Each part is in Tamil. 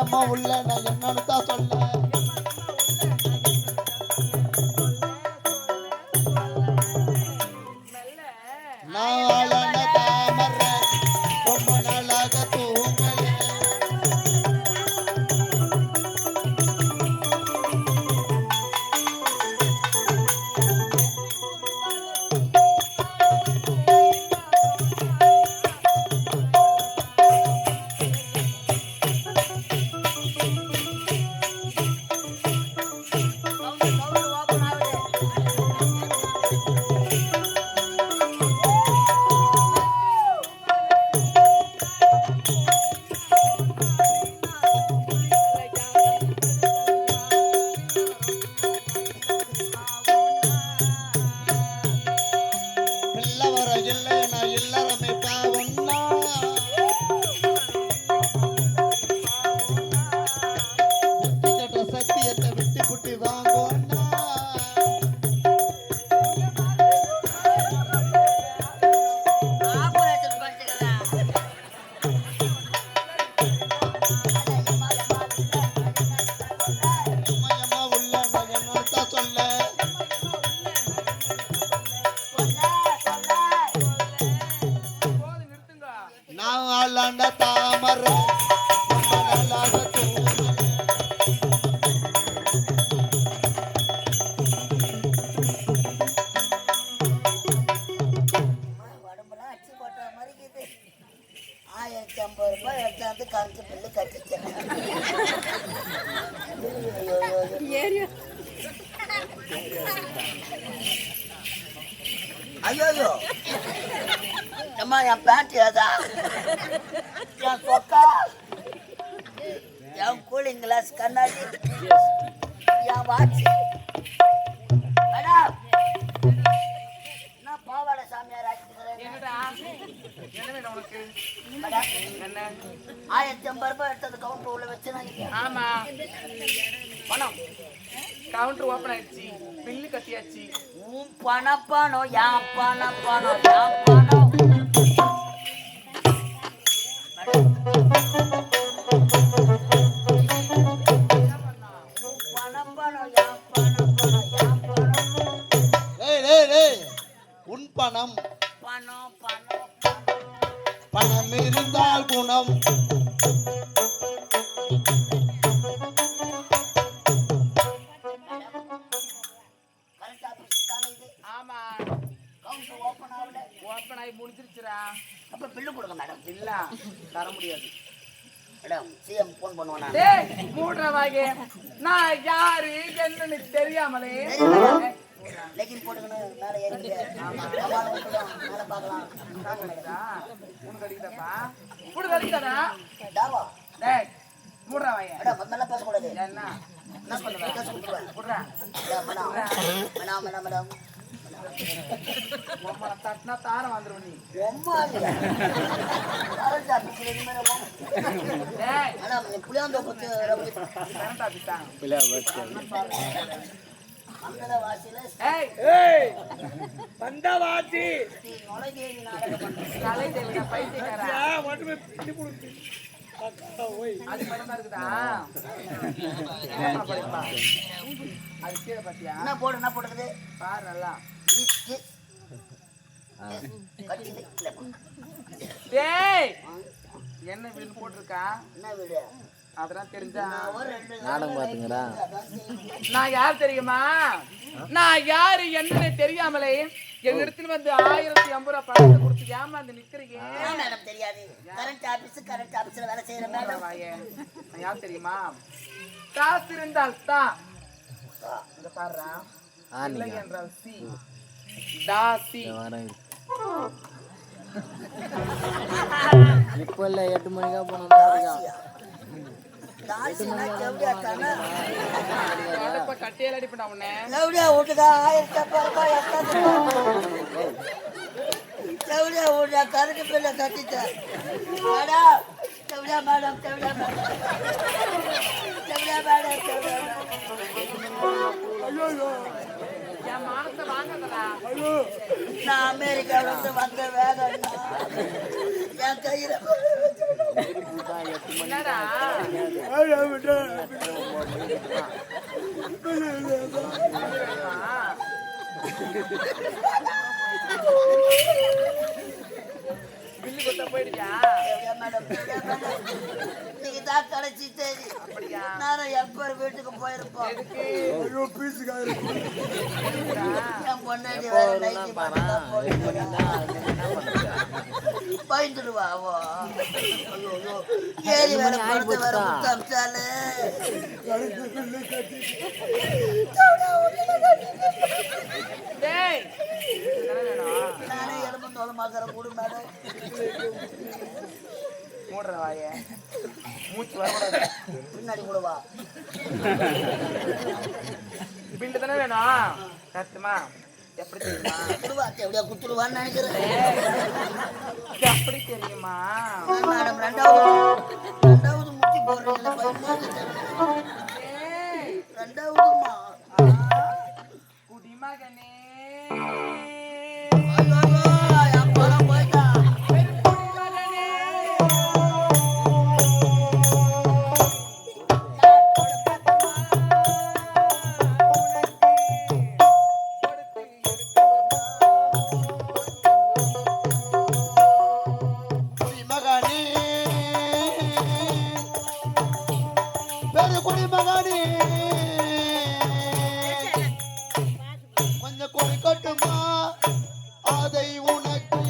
எம்மா உள்ள நான் என்னன்னு தான் சொல்ல. நாளான தாமர ரொம்ப நாளாக தூங்கல. நாளான தாமர காமிச்சு பில்லு கட்டிச்சேன். ஐயோ அம்மா என் பேண்ட் ஏதா என் சொக்கா என் கூலிங் கிளாஸ் கண்ணாடி என் வாட்சி அடா நான் பாவாடை சாமியார் ஆக்கிக்கிறேன். 1050 ரூபாய் எடுத்தது கவுண்டர் உள்ள வச்சு. ஆமா பணம் கவுண்டர் ஓபன் ஆயிடுச்சு, பில்லு கட்டியாச்சு. உன் பணம் என் பணம் என் பணம். உன் பணம் பணம் பணம் பணம் இருந்தால் குணம். ஓபன் ஆகி முடிஞ்சிருச்சுடா. அப்ப பில்லு கொடுங்க மேடம். இல்ல தர முடியாது மேடம். சிஎம் போன் பண்ணுவானா? டேய் மூட்றவாங்க, நான் யாரு என்னன்னு தெரியாமலே லெகின் போட்டுக்கணும் மேல ஏறிங்க. மேல பார்க்கலாம். உனக்கு அடிக்குதாப்பா? உனக்கு அடிக்குதாடா? டாவா டேய் மூட்றவாங்க. மேடம் மொத்தல பேச கூடாது. என்ன என்ன பண்ணுவ? பேச கூடாது. புடுறா மேடம் மேடம் மேடம் மேடம் உம்மல தட்டனா தார வந்துருவ நீ. அம்மா கரெக்ட் ஆபீஸ்ல நீ மேல டேய் மேடம் நீ புளியாந்தோப்பு ரவுடி கரெக்ட் ஆபீஸா? அந்த வாசில ஏய் பந்தவாசி நொலைதேவி நாடகம் பண்ற கலை தேவிடா பைத்தியக்காரா. மட்டுமே பிடி புடுங்க. அது படமா இருக்குதா? படிப்பா அது கீழே பாத்தியா? என்ன போடுறது பாரு நல்லா. டேய் என்ன வீடு போட்டிருக்கா? என்ன வீடு? அதெல்லாம் தெரிஞ்சா நாடகம் பாத்துங்கடா. நான் யார் தெரியுமா? நான் யாரு என்னன்னு தெரியாமலே என் இடத்துல வந்து 1050 ரூபாய் பணத்தை கொடுத்து ஏமாந்து நிக்கிறீங்க. மேடம் தெரியாது. கரண்ட் ஆபீஸ்ல வேலை செய்யற மேடம். நான் யார் தெரியுமா? காசு இருந்தால் தான் இங்க பாருடா. இல்லை என்றால் சி தாசி. இப்போ இல்ல 8 மணிக்கா போனோம். கட்டையில அடிப்பா உன்ன. கரண்ட் பில்ல கட்டிட்டேன். என் மானத்தை வாங்கடா. நான் அமெரிக்காவில இருந்து வந்த வேலை என் கையில என்னடா பில்லு கொடுத்தா போயிடுச்சா? இன்னைக்கு தான் கடைசி தேதி. அப்படியா? நேரம் எப்பர் வீட்டுக்கு போயிருப்போம். எதுக்கு? என் பொண்டாட்டி வேற நைட்டி மட்டும்தான் போயிருக்கா. பயந்துடுவா அவ. ஏறி வேற படுத்து வேற முத்தமிச்சாலு. டேய், இதெல்லாம் வேணும். நானே எலும்பு தோல் மாக்கிற கூடு மேடம். மூடுற வாய, மூச்சு வரக்கூடாது. பின்னாடி கூடவா பில்லு தானே வேணும். கத்துமா எப்படி தெரியுமா? குடுவா எப்படியா குத்துடுவான்னு நினைக்கிறேன். எப்படி தெரியுமா? மேடம் ரெண்டாவது முட்டி போடுறீங்க. ரெண்டாவதுமா குடிமகனே என் பணம் போயிட்டா. கொஞ்சம் கொடுக்கட்டுமா அதை உனக்கு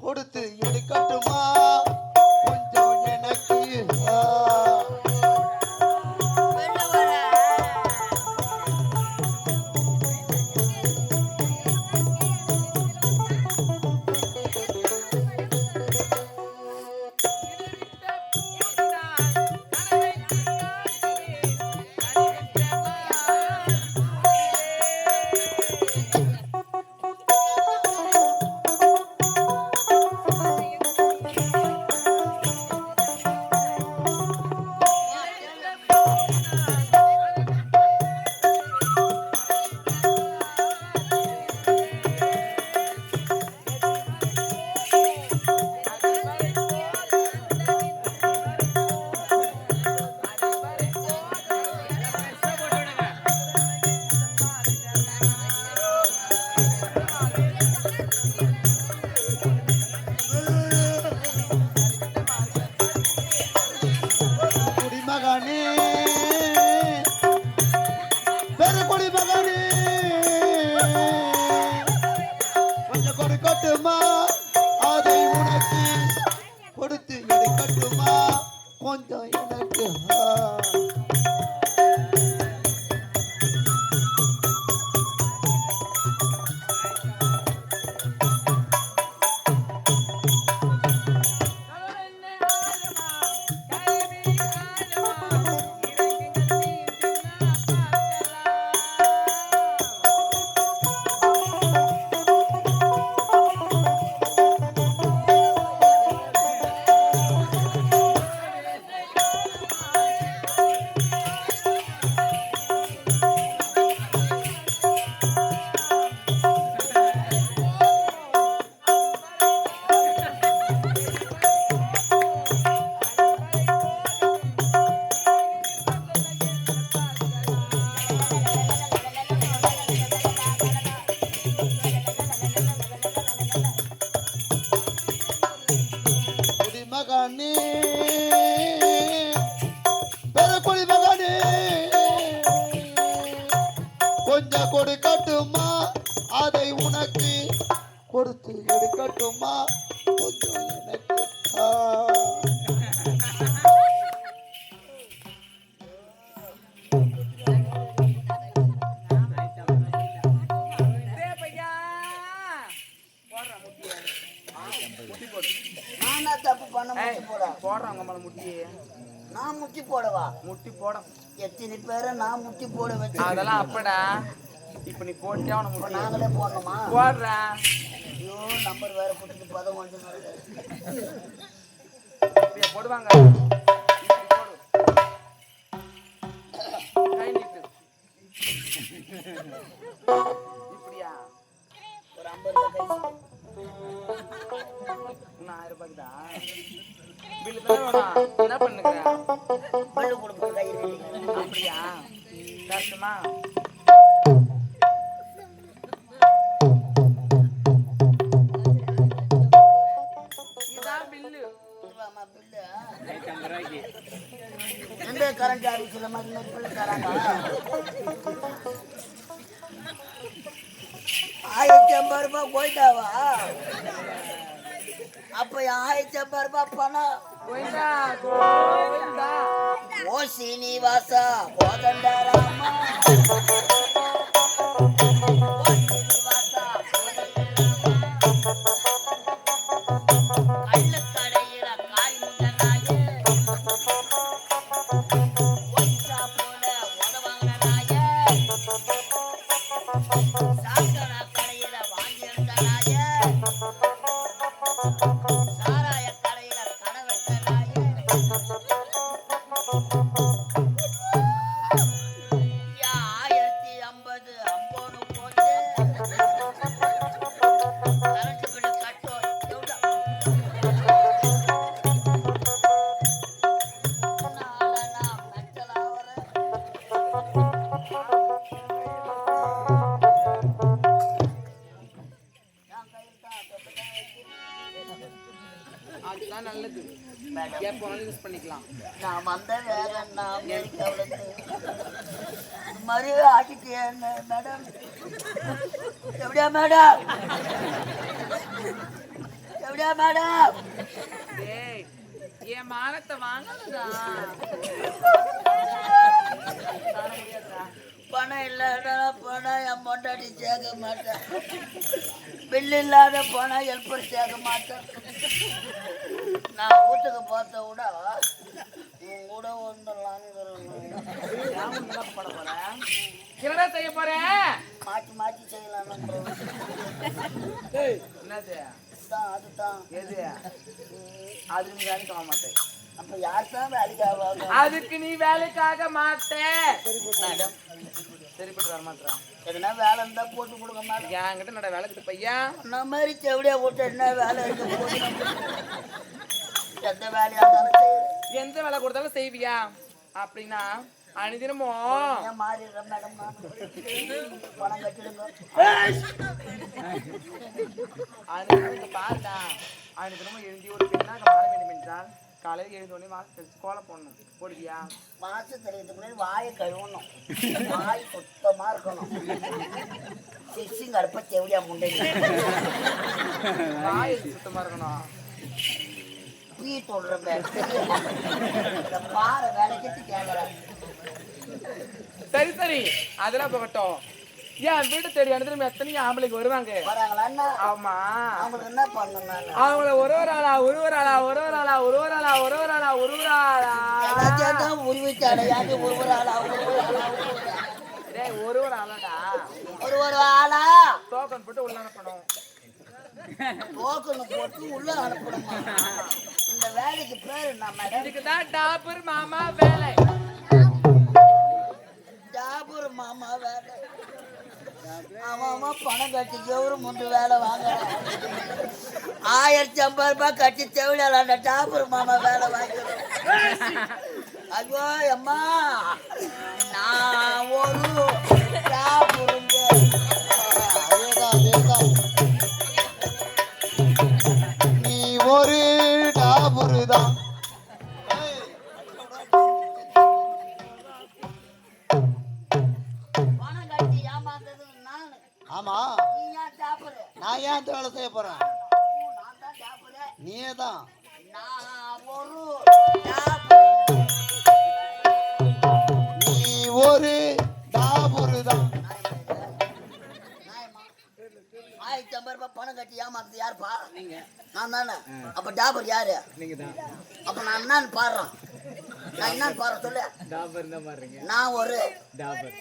கொடுத்து எடுக்கட்டுமா கொஞ்சம் எனக்கு குடிமகனே பெரு குடிமகனே கொஞ்சம் கொடுக்கட்டுமா அதை உனக்கு கொடுத்து எடுக்கட்டுமா கொஞ்சம் எனக்கு குடிமகனே பெரு குடிமகனே கொஞ்சம் கொடுக்கட்டுமா அதை உனக்கு கொடுத்து எடுக்கட்டுமா கொஞ்சம் எனக்கு நானா தப்பு பண்ண முட்டி போட போடுறாங்க மேல முட்டி. நான் முட்டி போடவா? முட்டி போட எத்தனை பேரை நான் முட்டி போட வச்சு அதெல்லாம் அப்படா. இப்ப நீ போட்டே அவனை முட்டி நாங்களே போடணுமா? போடுறா. ஐயோ நம்பர் வேற போட்டுட்டு பதம் கொஞ்சம் இப்படியா போடுவாங்க? இப்படி போடு. கை நீட்டு. இப்படியா? ஒரு 50 ரூபாய் இன்னும் 1000 ரூபாய்க்குதா? பில்லு தானே வேணும். என்ன பண்ணுங்க? பில்லு கொடுத்து கை நீட்டிங்க. அப்படியா? கஷ்டமா? இதான் பில்லு. ஆமா, பில்லு. எந்த கரண்ட் ஆஃபீஸில் மாதிரி பில்லு தராங்க? 1050 ரூபாய் போயிட்டாவா? அப்ப 1050 ரூபாய் பணம் கோயிந்தா, கோயிந்தா. ஓ சீனிவாசா கோதண்டராமா அதுதான் நல்லது. எப்போ யூஸ் பண்ணிக்கலாம். நான் வந்த வேலை நான் அமெரிக்காவில் மறுவே ஆட்டிட்டேன் மேடம். எப்படியா மேடம்? எப்படியா மேடம்? ஏய், என் மானத்தை வாங்கலடா. பணம் இல்லாத பணம் என் பொண்டாட்டி சேர்க்க மாட்டேன். பில் இல்லாத பணம் ஹெல்ப்பர் சேர்க்க மாட்டேன். நான் வீட்டுக்கு பார்த்த விட உன் கூட வந்துடலான்னு என்னடா செய்ய போறேன்? மாற்றி மாற்றி செய்யலாம். என்னது? அதுதான் எது? அது நீ வேலைக்கு ஆக மாட்டேன். அப்ப யார் தான் வேலைக்கு ஆவாங்க? அதுக்கு நீ வேலைக்காக மாட்டேன். மேடம் சரிப்பட்டு வர மாட்டான். எதுனா வேலை இருந்தா போட்டு கொடுக்க மேடம். என்கிட்ட நட வேலைக்கு பையன் நான் மாதிரி செவடியா போட்டு என்ன வேலை இருக்க போட்டு எந்த வேலையா இருந்தாலும் எந்த வேலை கொடுத்தாலும் செய்வியா? அப்படின்னா அனுதினமும் ஏன் மாறிடுறேன் மேடம். பணம் கட்டிடுங்க. அனுதினமும் பாருடா. அனுதினமும் எழுதி ஒரு பெண்ணாக மாற வேண்டும் என்றால் காலையில் எழுந்தோடனே வாசல் தெளிச்சு கோலம் போடணும். போடுவியா? மாசம் தெரியறதுக்கு முன்னாடி வாயை கழுவணும். வாய் சுத்தமா இருக்கணும். சிக்ஸிங் அடுப்ப செவடியா முண்டை வாய் சுத்தமா இருக்கணும். பீ சொல்றேன் பாறை வேலைக்கு கேட்கறேன். சரி சரி, அதெல்லாம் போகட்டும். என் வீட்டு தேடி அனுதினம் எத்தனையோ ஆம்பளைக்கு வருவாங்க. வராங்களா? ஆமா. அவங்களுக்கு என்ன பண்ணணும்? அவங்கள ஒரு ஆளா எல்லாத்தையும் உருவிட்டாடா. யாரு ஒரு ஆளா ஒரு ஆளாடா. ஒரு ஆளா டோக்கன் போட்டு உள்ள அனுப்பணும். டோக்கன் போட்டு உள்ள அனுப்பணுமா? இந்த வேலைக்கு பேரு என்ன மேடம்? இதுக்குதான் டாபர் மாமா வேலை. டாபர் மாமா வேலை. அவன் பணம் கட்டி எவரு முண்டு வேலை வாங்க 1050 ரூபாய் கட்டி தேவையில்ல டாபர் மாமா வேலை வாங்கிடும். ஐயோ அம்மா நான் ஒரு டாபருங்க. நீ ஒரு டாபரு தான். பணம் கட்டி ஏமாந்தது நான். ஆமா, நீ ஏன் டாபரு? நான் ஏன் இந்த வேலை செய்ய போறேன்? நான் தான் டாபரு. நீயே தான். நான் ஒரு டாபரு. நீ ஒரு டாபரு தான். 1050 ரூபாய் பணம் கட்டி ஏமாந்தது யாருப்பா? நான் தானே. அப்ப டாபர் யாரு? அப்ப நான் என்னன்னு பாடுறேன். நான் என்னன்னு பாடுறேன் சொல்லு. நான் ஒரு டாபர்.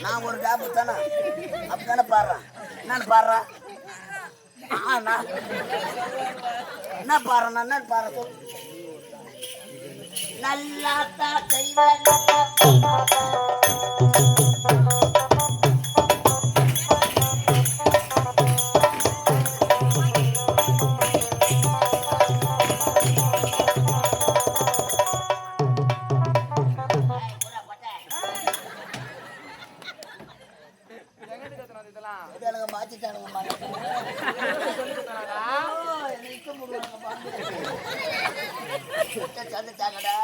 நான் ஒரு டாபர் தானே. அப்படித்தானே பாடுறேன். என்னன்னு பாடுறேன்? நான் என்ன பாடுறேன்? நான் என்னன்னு பாடுறேன் சொல்லு. நல்லா தான் செய்வேன். கூட்ட சந்திச்சாங்கடா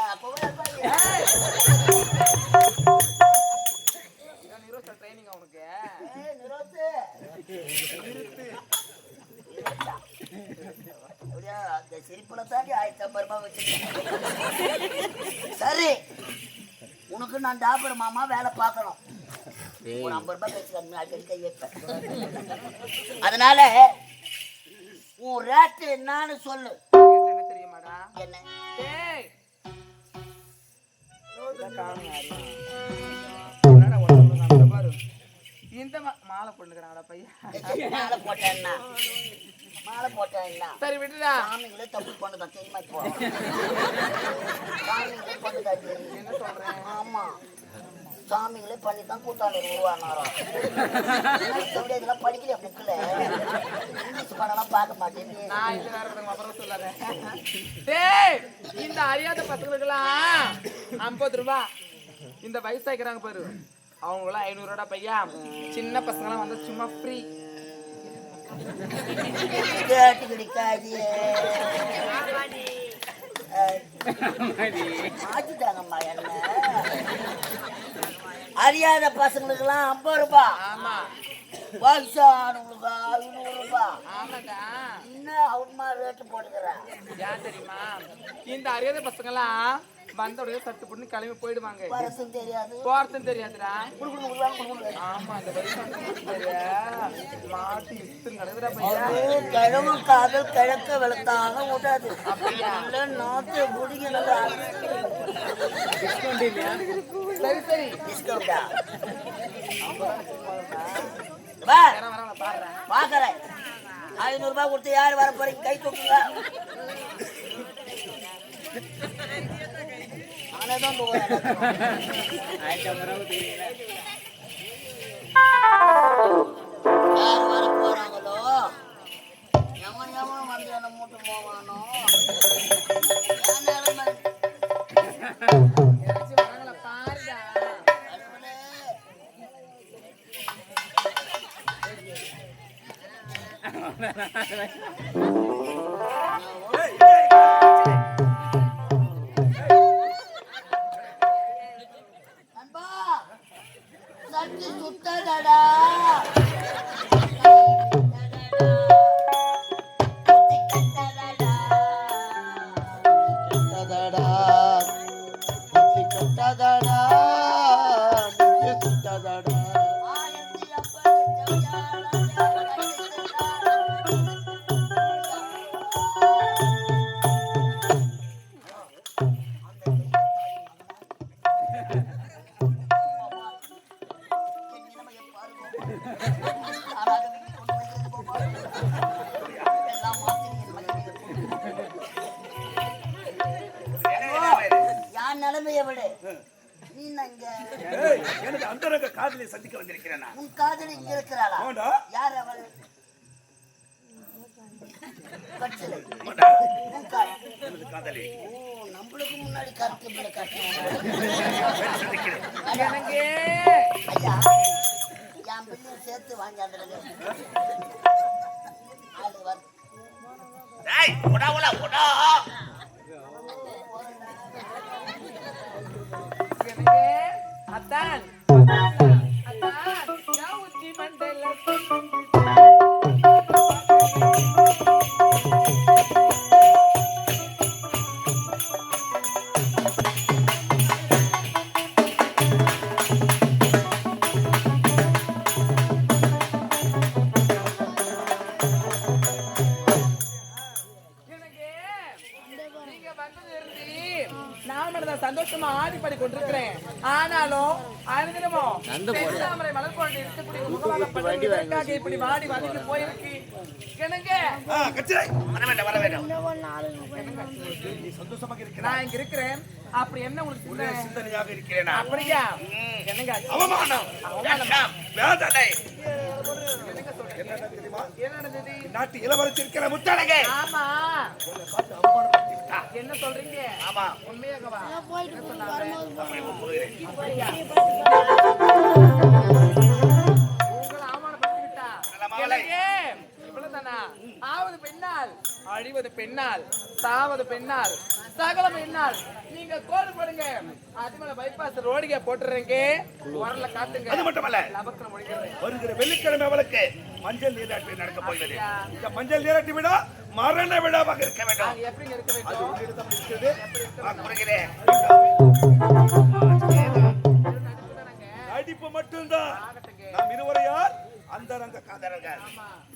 ட்ரைனிங் அவனுக்கு அந்த சிரிப்புல தாண்டி 1500 ரூபாய் வச்சிருக்கேன். சரி உனக்கு நான் டாபர் மாமா வேலை பார்க்கணும். ஒரு 50 ரூபாய் பேசுறேன் அடிக்கடி கை வைப்பேன். அதனால உன் ரேட்டு என்னன்னு சொல்லு. என்ன தெரியுமாடா? என்ன? டேய் இந்த மாலை பொண்ணுக்கிறாங்கடா பையன். மாலை போட்டேன்னா சரி விட்டுடா. சாமிங்களே தப்பு பண்ணுதான் தெரியுமா? இப்போ சாமிங்களே பண்ணுதான். என்ன சொல்றேன்? ஆமா சாமிங்களே பண்ணி தான் கூத்தாளர் உருவானாராம். இதெல்லாம் படிக்கலையா புக்கில்? இங்கிலீஷ் படம்லாம் பார்க்க மாட்டேன். நான் இது வேற அப்புறம் சொல்லாதேன். டேய் இந்த அறியாத பசங்களுக்கெல்லாம் 50 ரூபாய். இந்த வயசாக்கிறாங்க பாரு அவங்களாம் 500 ரூபா பையா. சின்ன பசங்களாம் வந்து சும்மா ஃப்ரீ. கேட்டு கிடைக்காது மாத்திட்டாங்கம்மா என்ன. அறியாத பசங்களுக்கெல்லாம் 50 ரூபாய். ஆமா வயசானவங்களுக்கு 500 ரூபாய். ஆமாடா. இன்னும் அவமா ரேட்டு போட்டுக்கிறேன். ஏன் தெரியுமா? இந்த அறியாத பசங்கெல்லாம் வந்த உடனே சட்டு புண்ணு கிளம்பி போயிடுவாங்க. பரசும் தெரியாது போறதும் தெரியாதுடா. குடுக்குறாங்க. ஆமா இந்த மாட்டி இஸ்து நடக்குதா பையா. கிழமை காதல் கிழக்க வெளுத்தாலும் விடாது. அப்படியே நாத்து முடிகிறது. சரி சரி டிஸ்கவுண்டா பாடுறேன். பாக்குறேன். 500 ரூபாய் கொடுத்து யார் வர போறீங்க? கை தூக்குங்க. நானே தான் யார் வர போறாங்களோ எவன் எவன் வந்து என்ன மூட்டு போவானோ பாருடா. நண்பா சட்டி சுட்டதடா. யார் நிலைமைய விடு. நீ அந்த காதலை சந்திக்க வந்திருக்கிறேன். உன் காதலி இங்க இருக்கிறாளா? யார் அவள்? கட்சிலை காதலி நம்மளுக்கு முன்னாடி கருத்து பிள்ளை கட்டணும். எனக்கு ஐயா என் பிள்ளையும் சேர்த்து வாங்கி அந்த அத்தான் யாவுச்சி மண்டல சந்தோஷமா ஆடி பாடி கொண்டிருக்கிறேன். ஆனாலும் தாமரை மலர் கொண்டு இருக்கக்கூடிய இப்படி வாடி வந்து போயிருக்கு. நான் இங்க இருக்கிறேன். அப்படி என்ன உங்களுக்கு சிந்தனையாக இருக்கிறேன். அப்படியா? என்னங்க அவமானம், வேதனை. என்ன நடந்தது? நாட்டு இளவரசி இருக்கிற முத்தழகே. ஆமா என்ன சொல்றீங்க? ஆமா உண்மையாகவா? உங்களை அவமானப்படுத்திவிட்டா? இவ்வளவுதானா? ஆவது பெண்ணால், அழிவது பெண்ணால், சாவது பெண்ணால், சகலம் என்னால் நீங்க கோடு போடுங்க அது மேல பைபாஸ் ரோடுகே போட்டுறேங்க வரல காட்டுங்க அது மட்டுமல்ல லபக்கன முடிக்கிறது வருகிற வெள்ளிக்கிழமை அவளுக்கு மஞ்சள் நீராட்டு நடக்க போகிறது இந்த மஞ்சள் நீராட்டு விழா மரண விழாவாக இருக்க வேண்டும் அது எப்படிங்க இருக்க அது வேண்டும் உன்னிடம் இருக்கிறது கூறுகிறேன் நடிப்பு மட்டும்தான் நாம் இருவரையால் அந்த ரங்க காதலர்கள்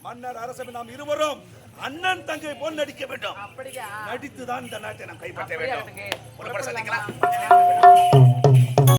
மன்னர் அரசன் நாம் இருவரும் அண்ணன் தங்கை போல் நடிக்க வேண்டும் அப்படிங்க நடித்துதான் இந்த நாட்டை நாம் கைப்பற்ற வேண்டும் அப்படியே ஒரு சந்திக்கலாம்